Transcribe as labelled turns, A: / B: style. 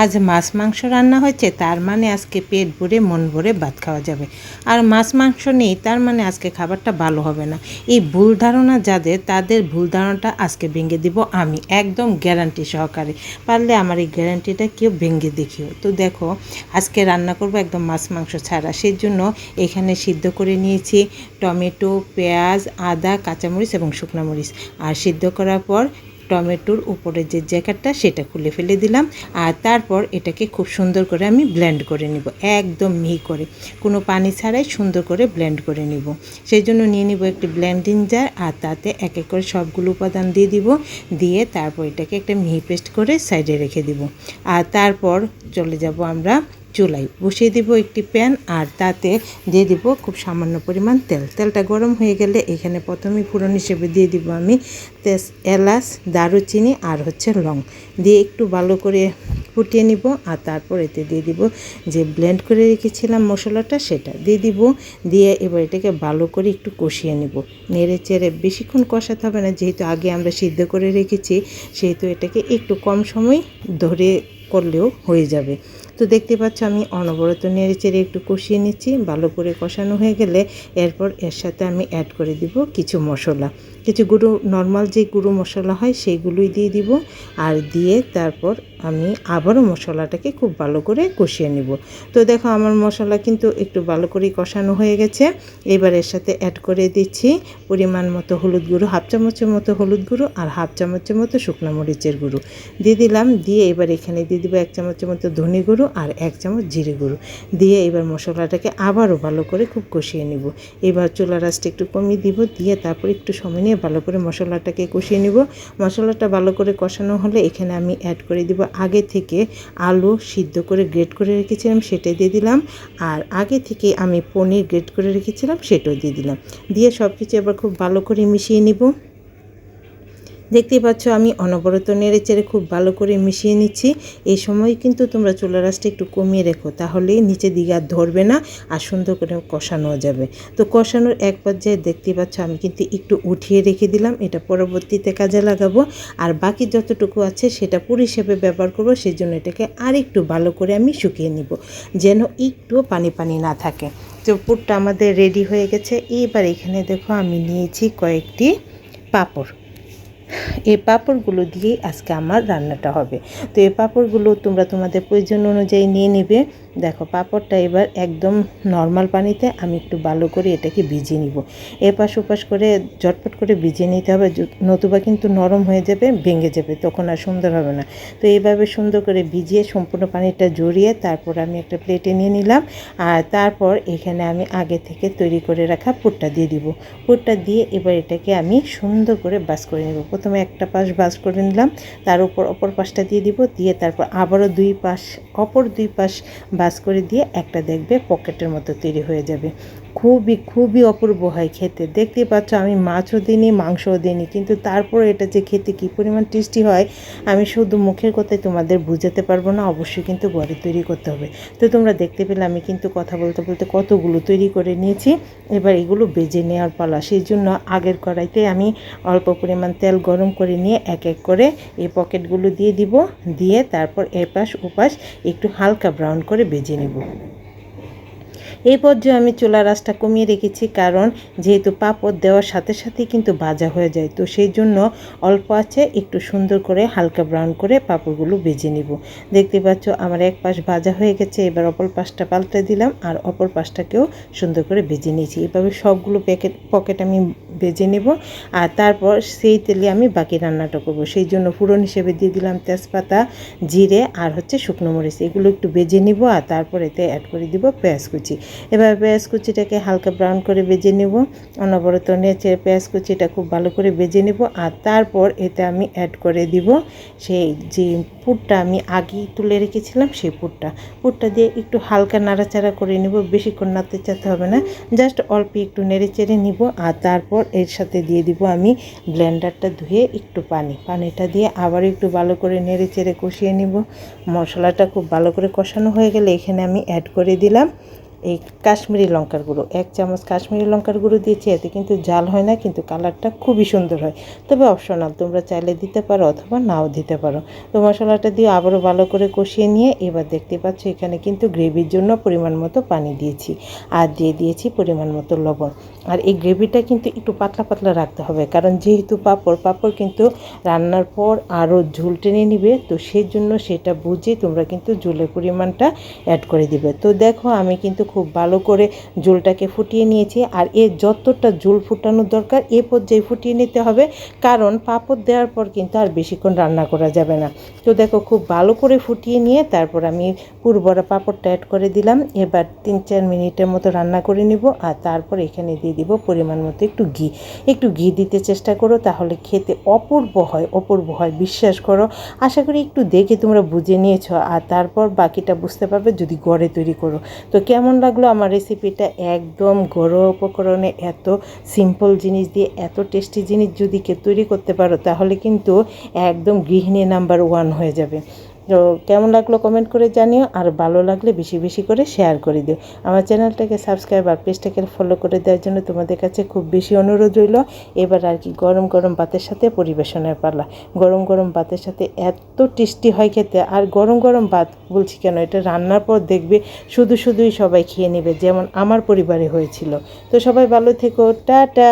A: আজ মাছ মাংস রান্না হয়েছে, তার মানে আজকে পেট ভরে মন ভরে ভাত খাওয়া যাবে। আর মাছ মাংস নেই তার মানে আজকে খাবারটা ভালো হবে না। এই ভুল ধারণা যাদের, তাদের ভুল ধারণাটা আজকে ভেঙে দিব আমি, একদম গ্যারান্টি সহকারে। পারলে আমার এই গ্যারান্টিটা কেউ ভেঙে দেখিও। তো দেখো, আজকে রান্না করব একদম মাছ মাংস ছাড়া। সেই জন্য এখানে সিদ্ধ করে নিয়েছি টমেটো, পেঁয়াজ, আদা, কাঁচামরিচ এবং শুকনো মরিচ। আর সিদ্ধ করার পর টমেটোর উপরে যে জ্যাকেটটা সেটা খুলে ফেলে দিলাম। আর তারপর এটাকে খুব সুন্দর করে আমি ব্লেন্ড করে নিব, একদম মিহি করে, কোনো পানি ছাড়াই সুন্দর করে ব্লেন্ড করে নিব। সেই জন্য নিয়ে নিব একটি ব্লেন্ডিং জার, আর তাতে এক এক করে সবগুলো উপাদান দিয়ে দিব। দিয়ে তারপর এটাকে একটা মিহি পেস্ট করে সাইডে রেখে দিব। আর তারপর চলে যাব আমরা চুলায়, বসিয়ে দিব একটি প্যান, আর তাতে দিয়ে দিব খুব সামান্য পরিমাণ তেল। তেলটা গরম হয়ে গেলে এখানে প্রথমেই ফোড়ন হিসেবে দিয়ে দিব আমি এলাচ, দারুচিনি আর লং দিয়ে একটু ভালো করে ফুটিয়ে নিব। আর তারপর এতে দিয়ে দিব যে ব্লেন্ড করে রেখেছিলাম মশলাটা, সেটা দিয়ে দিব। দিয়ে এবার এটাকে ভালো করে একটু কষিয়ে নিব, নেড়ে চেড়ে। বেশিক্ষণ কষাতে হবে না, যেহেতু আগে আমরা সিদ্ধ করে রেখেছি, সেহেতু এটাকে একটু কম সময় ধরে করলেও হয়ে যাবে। তো দেখতে পাচ্ছ আমি অনবরত নেড়ে চেড়ে একটু কষিয়ে নিচ্ছি। ভালো করে কষানো হয়ে গেলে এরপর এর সাথে আমি অ্যাড করে দিব কিছু মশলা, কিছু গুঁড়ো, নর্মাল যে গুঁড়ো মশলা হয় সেইগুলোই দিয়ে দিব। আর দিয়ে তারপর আমি আবারও মশলাটাকে খুব ভালো করে কষিয়ে নিব। তো দেখো আমার মশলা কিন্তু একটু ভালো করেই কষানো হয়ে গেছে। এবার এর সাথে অ্যাড করে দিচ্ছি পরিমাণ মতো হলুদ গুঁড়ো, হাফ চামচের মতো হলুদ গুঁড়ো, আর হাফ চামচের মতো শুকনো মরিচের গুঁড়ো দিয়ে দিলাম। দিয়ে এবার এখানে দিয়ে দিব 1 চামচের মতো ধনে গুঁড়ো আর 1 চামচ জিরে গুঁড়ো দিয়ে এবার মশলাটাকে আবারও ভালো করে খুব কষিয়ে নিব। এবার চুলার আঁচটা একটু কমিয়ে দিব, দিয়ে তারপর একটু সময় নিয়ে ভালো করে মশলাটাকে কষিয়ে নিব। মশলাটা ভালো করে কষানো হলে এখানে আমি অ্যাড করে দিব আগে থেকে আলু সিদ্ধ করে গ্রেট করে রেখেছিলাম, সেটা দিয়ে দিলাম। আর আগে থেকে আমি পনির গ্রেট করে রেখেছিলাম, সেটাও দিয়ে দিলাম। দিয়ে সব কিছু এবার খুব ভালো করে মিশিয়ে নিব। দেখতেই পাচ্ছ আমি অনবরত নেড়ে চেড়ে খুব ভালো করে মিশিয়ে নিচ্ছি। এই সময় কিন্তু তোমরা চুলার আঁচটা একটু কমিয়ে রেখো, তাহলেই নিচে দিকে আর ধরবে না, আর সুন্দর করে কষানো যাবে। তো কষানোর এক পর্যায়ে দেখতেই পাচ্ছ আমি কিন্তু একটু উঠিয়ে রেখে দিলাম, এটা পরবর্তীতে কাজে লাগাবো। আর বাকি যতটুকু আছে সেটা পুর হিসেবে ব্যবহার করবো, সেই জন্য এটাকে আর একটু ভালো করে আমি শুকিয়ে নিব, যেন একটুও পানি পানি না থাকে। তো পুরটা আমাদের রেডি হয়ে গেছে। এবার এখানে দেখো আমি নিয়েছি কয়েকটি পাঁপড়। এই পাঁপড়গুলো দিয়েই আজকে আমার রান্নাটা হবে। তো এই পাঁপড়গুলো তোমরা তোমাদের প্রয়োজন অনুযায়ী নিয়ে নেবে। দেখো পাঁপড়টা এবার একদম নর্মাল পানিতে আমি একটু ভালো করে এটাকে ভিজিয়ে নিব। এপাশ ওপাশ করে ঝটপট করে ভিজিয়ে নিতে হবে, নতুবা কিন্তু নরম হয়ে যাবে, ভেঙে যাবে, তখন আর সুন্দর হবে না। তো এইভাবে সুন্দর করে ভিজিয়ে সম্পূর্ণ পানিটা জড়িয়ে তারপর আমি একটা প্লেটে নিয়ে নিলাম। আর তারপর এখানে আমি আগে থেকে তৈরি করে রাখা পুরটা দিয়ে দিব। পুরটা দিয়ে এবার এটাকে আমি সুন্দর করে বাস করে নেব। প্রথমে একটা পাশ বাস করে নিলাম, তার উপর অপর পাশটা দিয়ে দিব, দিয়ে তারপর আবারও অপর দুই পাশ বাস করে দিয়ে একটা দেখবে পকেটের মতো তৈরি হয়ে যাবে। খুবই খুবই অপূর্ব হয় খেতে। দেখতেই পাচ্ছ আমি মাছও দিইনি, মাংসও দিইনি, কিন্তু তারপর এটা যে খেতে কী পরিমাণ টেস্টি হয় আমি শুধু মুখের কথায় তোমাদের বুঝাতে পারবো না, অবশ্যই কিন্তু ঘরে তৈরি করতে হবে। তো তোমরা দেখতে পেলে আমি কিন্তু কথা বলতে বলতে কতগুলো তৈরি করে নিয়েছি। এবার এগুলো ভেজে নেওয়ার পালা। সেই জন্য আগের কড়াইতে আমি অল্প পরিমাণ তেল গরম করে নিয়ে এক এক করে এই পকেটগুলো দিয়ে দিব, দিয়ে তারপর এপাশ ওপাশ একটু হালকা ব্রাউন করে ভেজে নেব। এই পর্যায়ে আমি চুলার আঁচটা কমিয়ে রেখেছি, কারণ যেহেতু পাঁপড় দেওয়ার সাথে সাথেই কিন্তু ভাজা হয়ে যায়, তো সেই জন্য অল্প আছে একটু সুন্দর করে হালকা ব্রাউন করে পাঁপড়গুলো ভেজে নিব। দেখতে পাচ্ছ আমার এক পাশ ভাজা হয়ে গেছে, এবার অপর পাশটা পাল্টে দিলাম আর অপর পাশটাকেও সুন্দর করে ভেজে নিয়েছি। এভাবে সবগুলো পকেট আমি ভেজে নেব। আর তারপর সেই তেলে আমি বাকি রান্নাটা করব। সেই জন্য ফোড়ন হিসেবে দিয়ে দিলাম তেজপাতা, জিরে আর শুকনো মরিচ, এগুলো একটু ভেজে নিব। আর তারপর এতে অ্যাড করে দিব পেঁয়াজ কুচি। এবার পেঁয়াজ কুচিটাকে হালকা ব্রাউন করে ভেজে নেব, অনবরত নেড়ে পেঁয়াজ কুচিটা খুব ভালো করে ভেজে নেব। আর তারপর এতে আমি অ্যাড করে দিব সেই যে পুরটা আমি আগেই তুলে রেখেছিলাম, সেই পুরটা দিয়ে একটু হালকা নাড়াচাড়া করে নেব, বেশিক্ষণ নাড়তে চাতে হবে না, জাস্ট অল্প একটু নেড়ে চেড়ে নিব। আর তারপর এর সাথে দিয়ে দিব আমি ব্লেন্ডারটা ধুয়ে একটু পানিটা দিয়ে আবার একটু ভালো করে নেড়ে চেড়ে কষিয়ে নিব। মশলাটা খুব ভালো করে কষানো হয়ে গেলে এখানে আমি অ্যাড করে দিলাম এই কাশ্মীরি লঙ্কার গুঁড়ো, 1 চামচ কাশ্মীরি লঙ্কার গুঁড়ো দিয়েছি। এতে কিন্তু ঝাল হয় না, কিন্তু কালারটা খুবই সুন্দর হয়, তবে অপশনাল, তোমরা চাইলে দিতে পারো অথবা নাও দিতে পারো। তো মশলাটা দিয়ে আবারও ভালো করে কষিয়ে নিয়ে এবার দেখতে পাচ্ছ এখানে কিন্তু গ্রেভির জন্য পরিমাণ মতো পানি দিয়েছি, আর দিয়ে দিয়েছি পরিমাণ মতো লবণ। আর এই গ্রেভিটা কিন্তু একটু পাতলা পাতলা রাখতে হবে, কারণ যেহেতু পাঁপড় কিন্তু রান্নার পর আরও ঝোল টেনে নিবে, তো সেই জন্য সেটা বুঝে তোমরা কিন্তু ঝোলের পরিমাণটা অ্যাড করে দিবে। তো দেখো আমি কিন্তু খুব ভালো করে ঝোলটাকে ফুটিয়ে নিয়েছি, আর এর যতটা ঝোল ফুটানোর দরকার এ পর্যায়ে ফুটিয়ে নিতে হবে, কারণ পাঁপড় দেওয়ার পর কিন্তু আর বেশিক্ষণ রান্না করা যাবে না। তো দেখো খুব ভালো করে ফুটিয়ে নিয়ে তারপর আমি পুরবড়া পাঁপড়টা অ্যাড করে দিলাম। এবার 3-4 মিনিটের মতো রান্না করে নিব, আর তারপর এখানে দিয়ে দিব পরিমাণ মতো একটু ঘি দিতে চেষ্টা করো, তাহলে খেতে অপূর্ব হয়, বিশ্বাস করো। আশা করি একটু দেখে তোমরা বুঝে নিয়েছো, আর তারপর বাকিটা বুঝতে পারবে যদি ঘরে তৈরি করো। তো কেমন লাগলো আমার রেসিপিটা? একদম ঘরোয়া উপকরণে এত সিম্পল জিনিস দিয়ে এত টেস্টি জিনিস যদি কেউ তৈরি করতে পারো, তাহলে কিন্তু একদম গৃহিণী নাম্বার 1 হয়ে যাবে। তো কেমন লাগলো কমেন্ট করে জানিও, আর ভালো লাগলে বেশি বেশি করে শেয়ার করে দিও। আমার চ্যানেলটাকে সাবস্ক্রাইব আর পেজটাকে ফলো করে দেওয়ার জন্য তোমাদের কাছে খুব বেশি অনুরোধ রইল। এবার আর কি গরম গরম ভাতের সাথে পরিবেশনের পালা। গরম গরম ভাতের সাথে এত টেস্টি হয় খেতে, আর গরম গরম ভাত বলছি কেন, এটা রান্নার পর দেখবে শুধুই সবাই খেয়ে নেবে, যেমন আমার পরিবারে হয়েছিল। তো সবাই ভালো থেকো, টাটা।